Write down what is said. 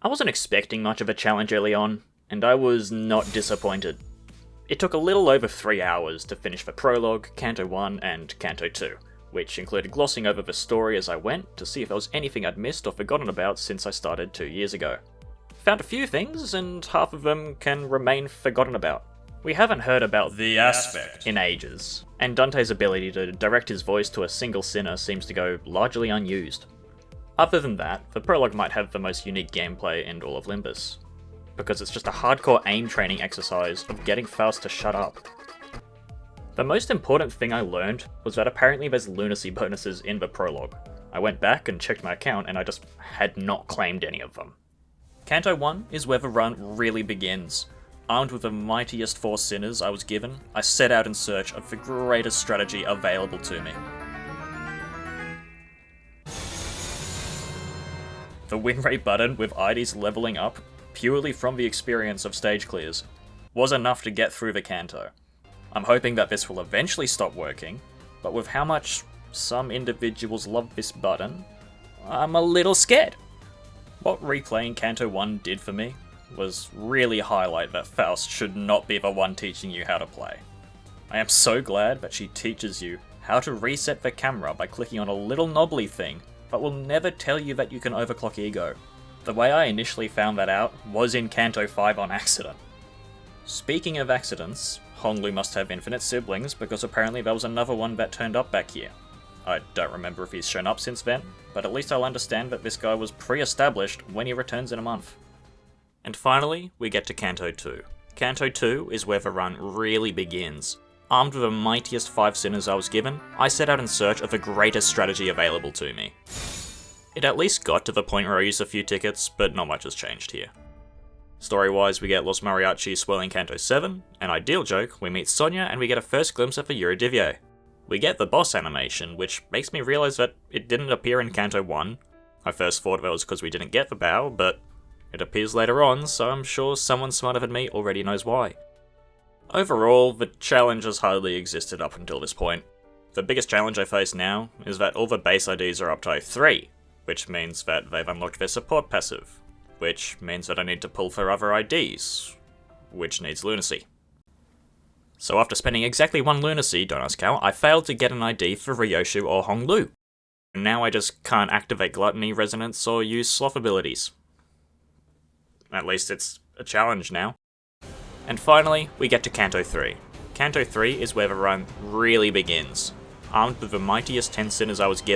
I wasn't expecting much of a challenge early on, and I was not disappointed. It took a little over 3 hours to finish the Prologue, Canto I, and Canto II, which included glossing over the story as I went to see if there was anything I'd missed or forgotten about since I started 2 years ago. Found a few things, and half of them can remain forgotten about. We haven't heard about the aspect in ages, and Dante's ability to direct his voice to a single sinner seems to go largely unused. Other than that, the Prologue might have the most unique gameplay in all of Limbus, because it's just a hardcore aim training exercise of getting Faust to shut up. The most important thing I learned was that apparently there's lunacy bonuses in the Prologue. I went back and checked my account and I just had not claimed any of them. Canto I is where the run really begins. Armed with the mightiest 4 sinners I was given, I set out in search of the greatest strategy available to me. The win rate button with IDs leveling up, purely from the experience of stage clears, was enough to get through the Canto. I'm hoping that this will eventually stop working, but with how much some individuals love this button, I'm a little scared. What replaying Canto I did for me was really highlight that Faust should not be the one teaching you how to play. I am so glad that she teaches you how to reset the camera by clicking on a little knobbly thing, but will never tell you that you can overclock ego. The way I initially found that out was in Canto V on accident. Speaking of accidents, Honglu must have infinite siblings because apparently there was another one that turned up back here. I don't remember if he's shown up since then, but at least I'll understand that this guy was pre-established when he returns in a month. And finally, we get to Canto II. Canto II is where the run really begins. Armed with the mightiest 5 sinners I was given, I set out in search of the greatest strategy available to me. It at least got to the point where I used a few tickets, but not much has changed here. Story-wise, we get Los Mariachis swirling Canto VII, an ideal joke, we meet Sonia and we get a first glimpse of the Eurydice. We get the boss animation, which makes me realise that it didn't appear in Canto I. I first thought it was because we didn't get the bow, but it appears later on, so I'm sure someone smarter than me already knows why. Overall, the challenge has hardly existed up until this point. The biggest challenge I face now is that all the base IDs are Uptie 3, which means that they've unlocked their support passive, which means that I need to pull for other IDs, which needs lunacy. So after spending exactly 1 lunacy, don't ask how, I failed to get an ID for Ryoshu or Honglu. And now I just can't activate Gluttony, Resonance, or use Sloth abilities. At least it's a challenge now. And finally, we get to Canto III. Canto III is where the run really begins. Armed with the mightiest 10 sinners I was given,